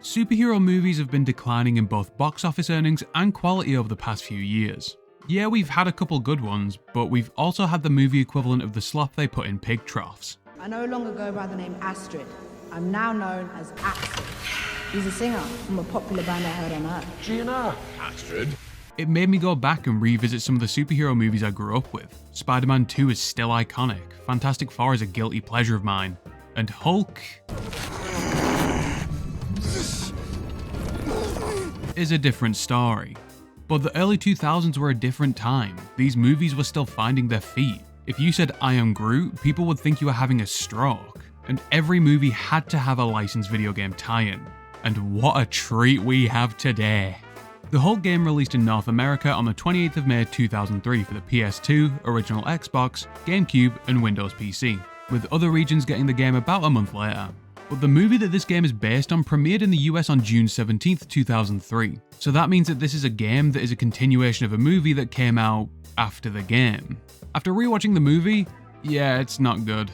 Superhero movies have been declining in both box office earnings and quality over the past few years. Yeah, we've had a couple good ones, but we've also had the movie equivalent of the slop they put in pig troughs. I no longer go by the name Astrid. I'm now known as Axel. He's a singer from a popular band I heard on Earth. Gina! Astrid? It made me go back and revisit some of the superhero movies I grew up with. Spider-Man 2 is still iconic, Fantastic Four is a guilty pleasure of mine, and Hulk is a different story. But the early 2000s were a different time. These movies were still finding their feet. If you said I am Groot, people would think you were having a stroke. And every movie had to have a licensed video game tie-in. And what a treat we have today. The Hulk game released in North America on the 28th of May 2003 for the PS2, original Xbox, GameCube and Windows PC, with other regions getting the game about a month later. But the movie that this game is based on premiered in the US on June 17th, 2003. So that means that this is a game that is a continuation of a movie that came out after the game. After rewatching the movie, yeah, it's not good.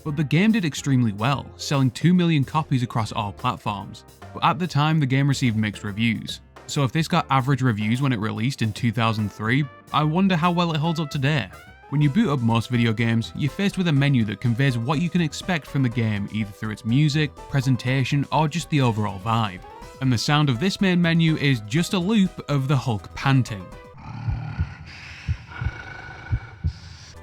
But the game did extremely well, selling 2 million copies across all platforms. But at the time, the game received mixed reviews. So if this got average reviews when it released in 2003, I wonder how well it holds up today. When you boot up most video games, you're faced with a menu that conveys what you can expect from the game either through its music, presentation, or just the overall vibe. And the sound of this main menu is just a loop of the Hulk panting.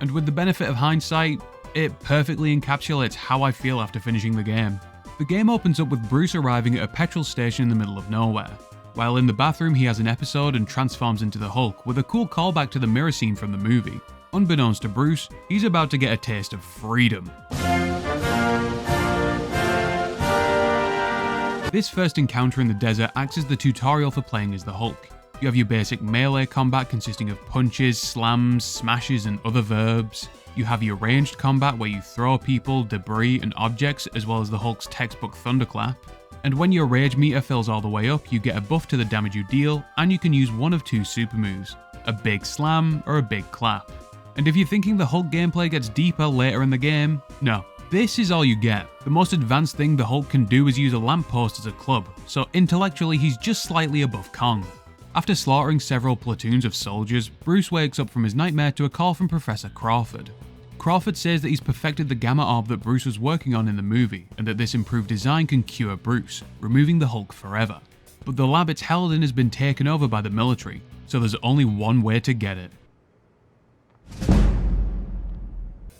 And with the benefit of hindsight, it perfectly encapsulates how I feel after finishing the game. The game opens up with Bruce arriving at a petrol station in the middle of nowhere. While in the bathroom he has an episode and transforms into the Hulk with a cool callback to the mirror scene from the movie. Unbeknownst to Bruce, he's about to get a taste of freedom. This first encounter in the desert acts as the tutorial for playing as the Hulk. You have your basic melee combat consisting of punches, slams, smashes and other verbs. You have your ranged combat where you throw people, debris and objects as well as the Hulk's textbook thunderclap. And when your rage meter fills all the way up, you get a buff to the damage you deal and you can use one of two super moves, a big slam or a big clap. And if you're thinking the Hulk gameplay gets deeper later in the game, no. This is all you get. The most advanced thing the Hulk can do is use a lamppost as a club, so intellectually he's just slightly above Kong. After slaughtering several platoons of soldiers, Bruce wakes up from his nightmare to a call from Professor Crawford. Crawford says that he's perfected the gamma orb that Bruce was working on in the movie, and that this improved design can cure Bruce, removing the Hulk forever. But the lab it's held in has been taken over by the military, so there's only one way to get it.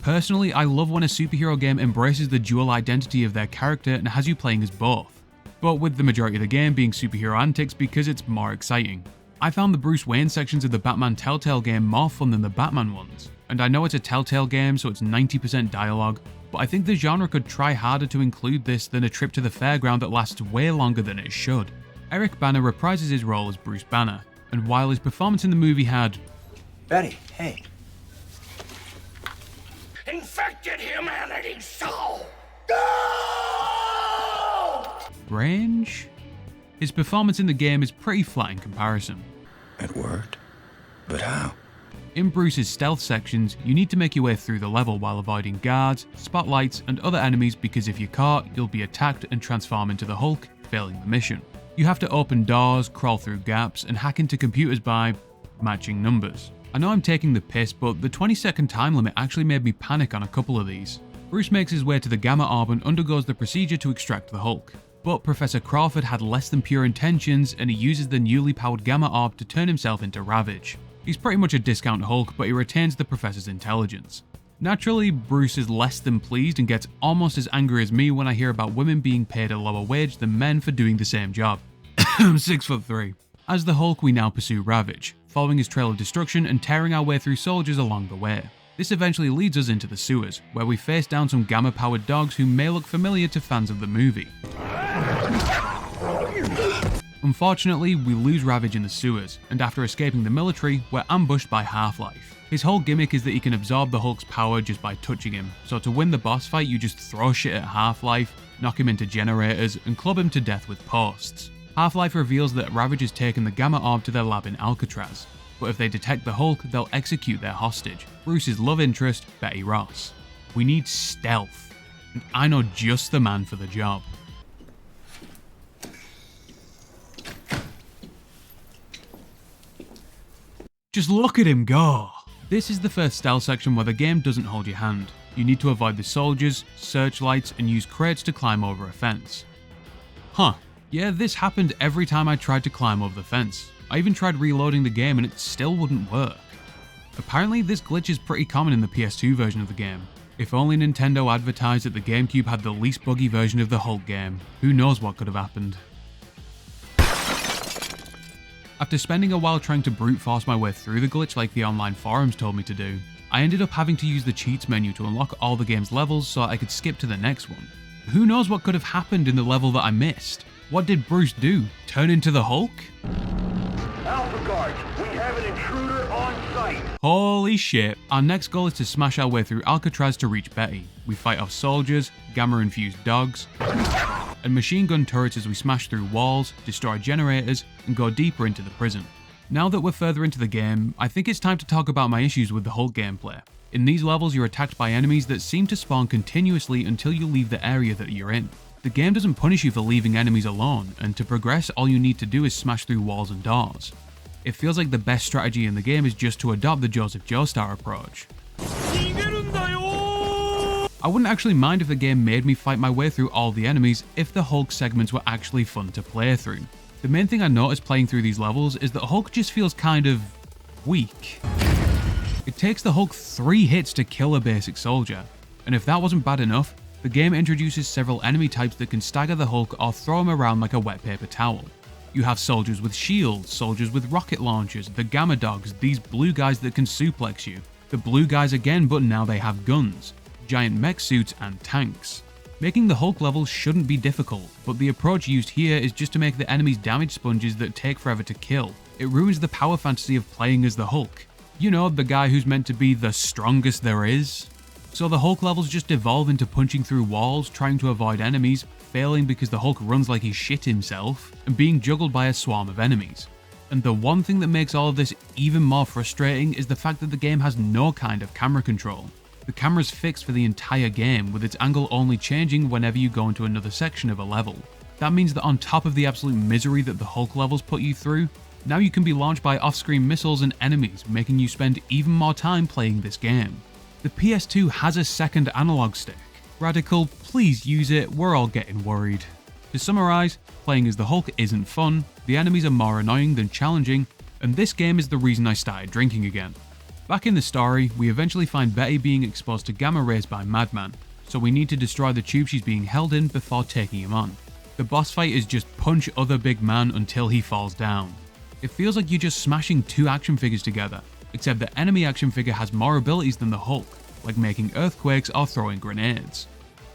Personally, I love when a superhero game embraces the dual identity of their character and has you playing as both, but with the majority of the game being superhero antics because it's more exciting. I found the Bruce Wayne sections of the Batman Telltale game more fun than the Batman ones, and I know it's a Telltale game so it's 90% dialogue, but I think the genre could try harder to include this than a trip to the fairground that lasts way longer than it should. Eric Bana reprises his role as Bruce Banner, and while his performance in the movie had Betty, hey. Infected humanity's soul! range, his performance in the game is pretty flat in comparison. It worked? But how? In Bruce's stealth sections, you need to make your way through the level while avoiding guards, spotlights and other enemies because if you're caught, you'll be attacked and transform into the Hulk, failing the mission. You have to open doors, crawl through gaps and hack into computers by matching numbers. I know I'm taking the piss, but the 20-second time limit actually made me panic on a couple of these. Bruce makes his way to the Gamma Orb and undergoes the procedure to extract the Hulk. But Professor Crawford had less than pure intentions and he uses the newly powered Gamma Orb to turn himself into Ravage. He's pretty much a discount Hulk, but he retains the Professor's intelligence. Naturally, Bruce is less than pleased and gets almost as angry as me when I hear about women being paid a lower wage than men for doing the same job. I'm 6'3". As the Hulk, we now pursue Ravage, following his trail of destruction and tearing our way through soldiers along the way. This eventually leads us into the sewers, where we face down some gamma-powered dogs who may look familiar to fans of the movie. Unfortunately, we lose Ravage in the sewers, and after escaping the military, we're ambushed by Half-Life. His whole gimmick is that he can absorb the Hulk's power just by touching him, so to win the boss fight you just throw shit at Half-Life, knock him into generators, and club him to death with posts. Half-Life reveals that Ravage has taken the Gamma Orb to their lab in Alcatraz, but if they detect the Hulk, they'll execute their hostage, Bruce's love interest, Betty Ross. We need stealth, and I know just the man for the job. Just look at him go! This is the first stealth section where the game doesn't hold your hand. You need to avoid the soldiers, searchlights, and use crates to climb over a fence. Huh, yeah, this happened every time I tried to climb over the fence. I even tried reloading the game and it still wouldn't work. Apparently this glitch is pretty common in the PS2 version of the game. If only Nintendo advertised that the GameCube had the least buggy version of the Hulk game, who knows what could have happened. After spending a while trying to brute force my way through the glitch like the online forums told me to do, I ended up having to use the cheats menu to unlock all the game's levels so I could skip to the next one. Who knows what could have happened in the level that I missed? What did Bruce do? Turn into the Hulk? Alpha guards, we have an intruder on site. Holy shit. Our next goal is to smash our way through Alcatraz to reach Betty. We fight off soldiers, gamma-infused dogs, and machine gun turrets as we smash through walls, destroy generators, and go deeper into the prison. Now that we're further into the game, I think it's time to talk about my issues with the Hulk gameplay. In these levels, you're attacked by enemies that seem to spawn continuously until you leave the area that you're in. The game doesn't punish you for leaving enemies alone, and to progress, all you need to do is smash through walls and doors. It feels like the best strategy in the game is just to adopt the Joseph Joestar approach. I wouldn't actually mind if the game made me fight my way through all the enemies if the Hulk segments were actually fun to play through. The main thing I noticed playing through these levels is that Hulk just feels kind of weak. It takes the Hulk 3 hits to kill a basic soldier, and if that wasn't bad enough, the game introduces several enemy types that can stagger the Hulk or throw him around like a wet paper towel. You have soldiers with shields, soldiers with rocket launchers, the Gamma Dogs, these blue guys that can suplex you, the blue guys again but now they have guns, giant mech suits and tanks. Making the Hulk levels shouldn't be difficult, but the approach used here is just to make the enemies damage sponges that take forever to kill. It ruins the power fantasy of playing as the Hulk. You know, the guy who's meant to be the strongest there is. So the Hulk levels just evolve into punching through walls, trying to avoid enemies, failing because the Hulk runs like he shit himself, and being juggled by a swarm of enemies. And the one thing that makes all of this even more frustrating is the fact that the game has no kind of camera control. The camera's fixed for the entire game, with its angle only changing whenever you go into another section of a level. That means that on top of the absolute misery that the Hulk levels put you through, now you can be launched by off-screen missiles and enemies, making you spend even more time playing this game. The PS2 has a second analog stick. Radical, please use it, we're all getting worried. To summarise, playing as the Hulk isn't fun, the enemies are more annoying than challenging, and this game is the reason I started drinking again. Back in the story, we eventually find Betty being exposed to gamma rays by Madman, so we need to destroy the tube she's being held in before taking him on. The boss fight is just punch other big man until he falls down. It feels like you're just smashing two action figures together, except the enemy action figure has more abilities than the Hulk, like making earthquakes or throwing grenades.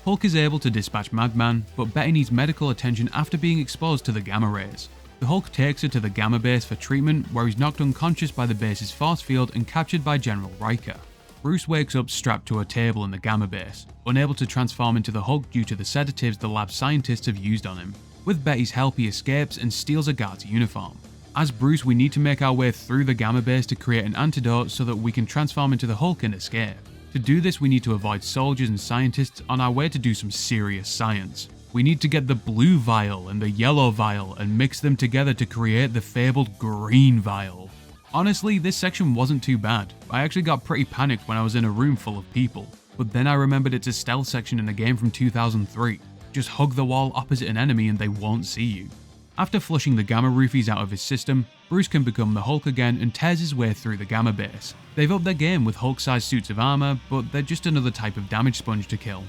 Hulk is able to dispatch Madman, but Betty needs medical attention after being exposed to the gamma rays. The Hulk takes her to the Gamma base for treatment, where he's knocked unconscious by the base's force field and captured by General Riker. Bruce wakes up strapped to a table in the Gamma base, unable to transform into the Hulk due to the sedatives the lab scientists have used on him. With Betty's help, he escapes and steals a guard's uniform. As Bruce, we need to make our way through the Gamma base to create an antidote so that we can transform into the Hulk and escape. To do this, we need to avoid soldiers and scientists on our way to do some serious science. We need to get the blue vial and the yellow vial and mix them together to create the fabled green vial. Honestly, this section wasn't too bad. I actually got pretty panicked when I was in a room full of people, but then I remembered it's a stealth section in a game from 2003. Just hug the wall opposite an enemy and they won't see you. After flushing the Gamma roofies out of his system, Bruce can become the Hulk again and tears his way through the Gamma base. They've upped their game with Hulk-sized suits of armor, but they're just another type of damage sponge to kill.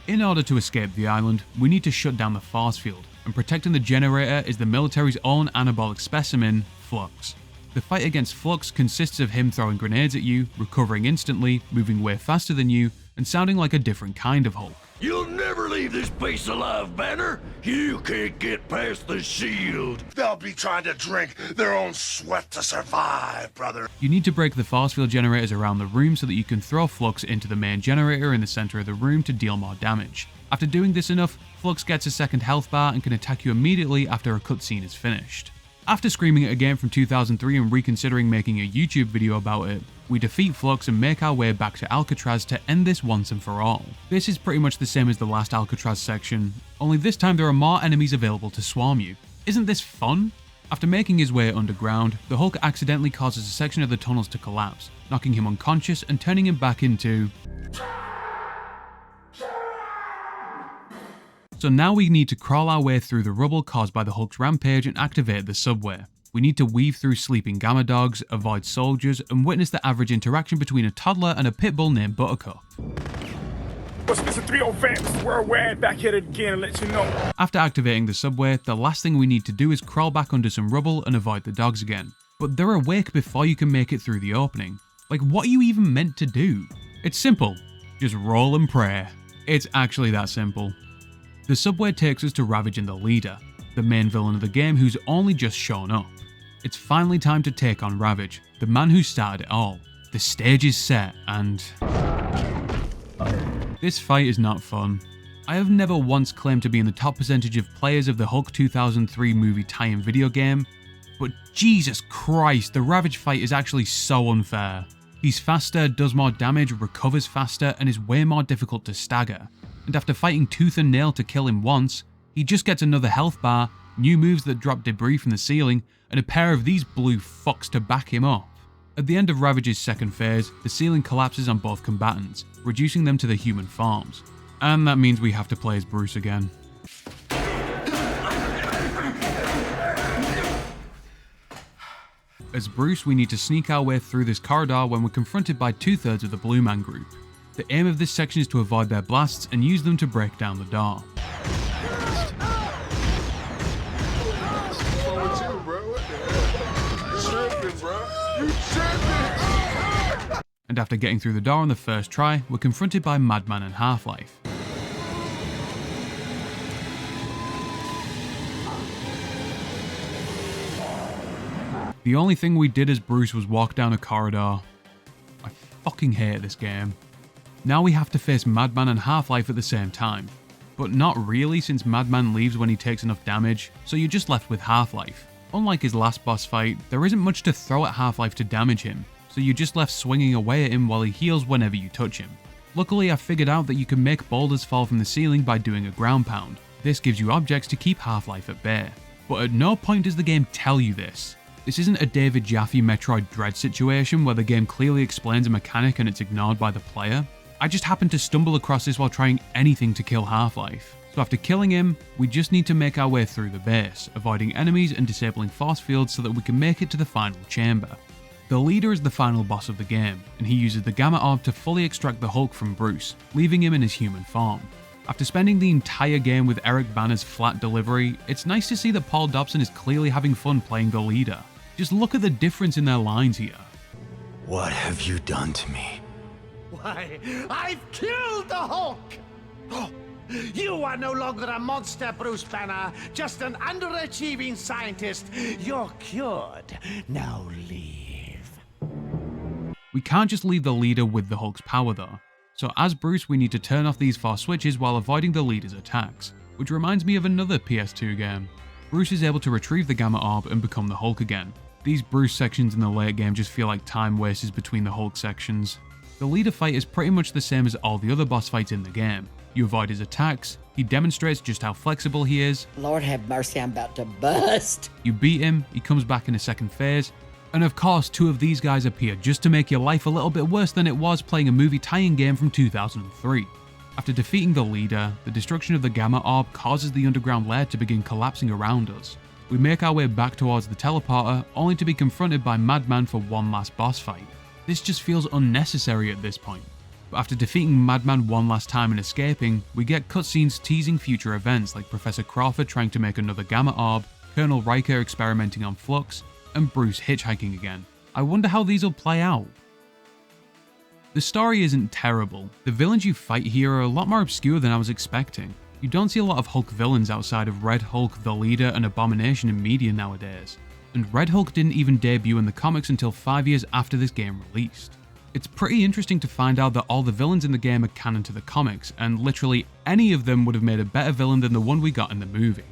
In order to escape the island, we need to shut down the force field, and protecting the generator is the military's own anabolic specimen, Flux. The fight against Flux consists of him throwing grenades at you, recovering instantly, moving way faster than you, and sounding like a different kind of Hulk. You'll never leave this base alive, Banner. You can't get past the shield. They'll be trying to drink their own sweat to survive, brother. You need to break the force field generators around the room so that you can throw Flux into the main generator in the center of the room to deal more damage. After doing this enough, Flux gets a second health bar and can attack you immediately after a cutscene is finished. After screaming at a game from 2003 and reconsidering making a YouTube video about it, we defeat Flux and make our way back to Alcatraz to end this once and for all. This is pretty much the same as the last Alcatraz section, only this time there are more enemies available to swarm you. Isn't this fun? After making his way underground, the Hulk accidentally causes a section of the tunnels to collapse, knocking him unconscious and turning him back into... So now we need to crawl our way through the rubble caused by the Hulk's rampage and activate the subway. We need to weave through sleeping gamma dogs, avoid soldiers, and witness the average interaction between a toddler and a pit bull named Buttercup. What's Mr. 30 Vamps? Worldwide, back at it again and let you know. After activating the subway, the last thing we need to do is crawl back under some rubble and avoid the dogs again. But they're awake before you can make it through the opening. Like, what are you even meant to do? It's simple. Just roll and pray. It's actually that simple. The subway takes us to Ravage and the Leader, the main villain of the game who's only just shown up. It's finally time to take on Ravage, the man who started it all. The stage is set and... This fight is not fun. I have never once claimed to be in the top percentage of players of the Hulk 2003 movie tie-in video game, but Jesus Christ, the Ravage fight is actually so unfair. He's faster, does more damage, recovers faster, and is way more difficult to stagger. And after fighting tooth and nail to kill him once, he just gets another health bar, new moves that drop debris from the ceiling, and a pair of these blue fucks to back him up. At the end of Ravage's second phase, the ceiling collapses on both combatants, reducing them to their human forms. And that means we have to play as Bruce again. As Bruce, we need to sneak our way through this corridor when we're confronted by 2/3 of the Blue Man group. The aim of this section is to avoid their blasts and use them to break down the door. And after getting through the door on the first try, we're confronted by Madman and Half-Life. The only thing we did as Bruce was walk down a corridor. I fucking hate this game. Now we have to face Madman and Half-Life at the same time. But not really, since Madman leaves when he takes enough damage, so you're just left with Half-Life. Unlike his last boss fight, there isn't much to throw at Half-Life to damage him, so you're just left swinging away at him while he heals whenever you touch him. Luckily, I figured out that you can make boulders fall from the ceiling by doing a ground pound. This gives you objects to keep Half-Life at bay. But at no point does the game tell you this. This isn't a David Jaffe Metroid Dread situation where the game clearly explains a mechanic and it's ignored by the player. I just happened to stumble across this while trying anything to kill Half-Life. So after killing him, we just need to make our way through the base, avoiding enemies and disabling force fields so that we can make it to the final chamber. The Leader is the final boss of the game, and he uses the Gamma Orb to fully extract the Hulk from Bruce, leaving him in his human form. After spending the entire game with Eric Bana's flat delivery, it's nice to see that Paul Dobson is clearly having fun playing the Leader. Just look at the difference in their lines here. What have you done to me? Why, I've killed the Hulk! Oh, you are no longer a monster, Bruce Banner, just an underachieving scientist. You're cured. Now leave. We can't just leave the Leader with the Hulk's power though. So as Bruce, we need to turn off these 4 switches while avoiding the Leader's attacks, which reminds me of another PS2 game. Bruce is able to retrieve the Gamma Orb and become the Hulk again. These Bruce sections in the late game just feel like time wasters between the Hulk sections. The Leader fight is pretty much the same as all the other boss fights in the game. You avoid his attacks, he demonstrates just how flexible he is. Lord have mercy, I'm about to bust. You beat him, he comes back in a second phase, and of course 2 of these guys appear just to make your life a little bit worse than it was playing a movie tie-in game from 2003. After defeating the Leader, the destruction of the Gamma Orb causes the underground lair to begin collapsing around us. We make our way back towards the teleporter, only to be confronted by Madman for one last boss fight. This just feels unnecessary at this point. But after defeating Madman one last time and escaping, we get cutscenes teasing future events like Professor Crawford trying to make another Gamma Orb, Colonel Riker experimenting on Flux, and Bruce hitchhiking again. I wonder how these will play out. The story isn't terrible. The villains you fight here are a lot more obscure than I was expecting. You don't see a lot of Hulk villains outside of Red Hulk, the Leader, and Abomination in media nowadays. And Red Hulk didn't even debut in the comics until 5 years after this game released. It's pretty interesting to find out that all the villains in the game are canon to the comics, and literally any of them would have made a better villain than the one we got in the movie.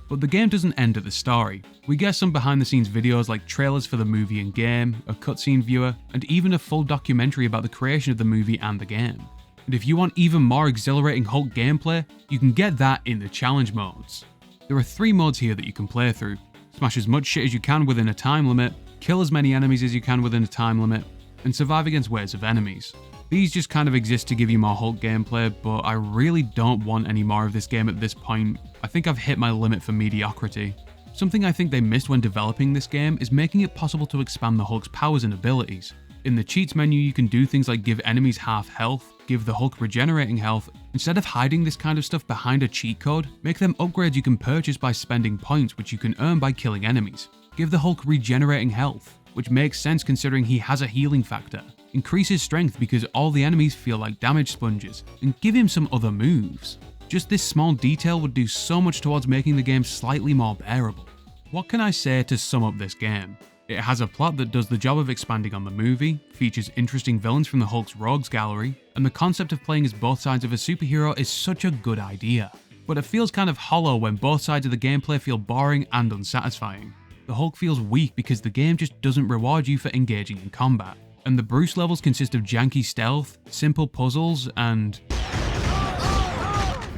But the game doesn't end at the story. We get some behind the scenes videos like trailers for the movie and game, a cutscene viewer, and even a full documentary about the creation of the movie and the game. And if you want even more exhilarating Hulk gameplay, you can get that in the challenge modes. There are 3 modes here that you can play through. Smash as much shit as you can within a time limit, kill as many enemies as you can within a time limit, and survive against waves of enemies. These just kind of exist to give you more Hulk gameplay, but I really don't want any more of this game at this point. I think I've hit my limit for mediocrity. Something I think they missed when developing this game is making it possible to expand the Hulk's powers and abilities. In the cheats menu, you can do things like give enemies half health, give the Hulk regenerating health. Instead of hiding this kind of stuff behind a cheat code, make them upgrades you can purchase by spending points which you can earn by killing enemies. Give the Hulk regenerating health, which makes sense considering he has a healing factor. Increase his strength because all the enemies feel like damage sponges, and give him some other moves. Just this small detail would do so much towards making the game slightly more bearable. What can I say to sum up this game? It has a plot that does the job of expanding on the movie, features interesting villains from the Hulk's rogues gallery, and the concept of playing as both sides of a superhero is such a good idea. But it feels kind of hollow when both sides of the gameplay feel boring and unsatisfying. The Hulk feels weak because the game just doesn't reward you for engaging in combat. And the Bruce levels consist of janky stealth, simple puzzles, and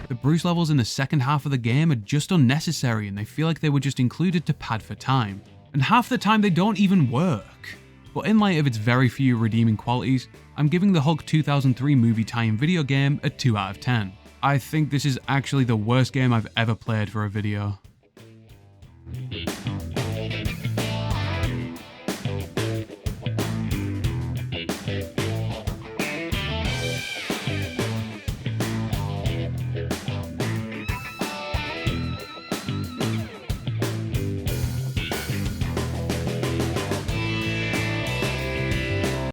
the Bruce levels in the second half of the game are just unnecessary and they feel like they were just included to pad for time. And half the time they don't even work. But in light of its very few redeeming qualities, I'm giving the Hulk 2003 movie tie-in video game a 2 out of 10. I think this is actually the worst game I've ever played for a video.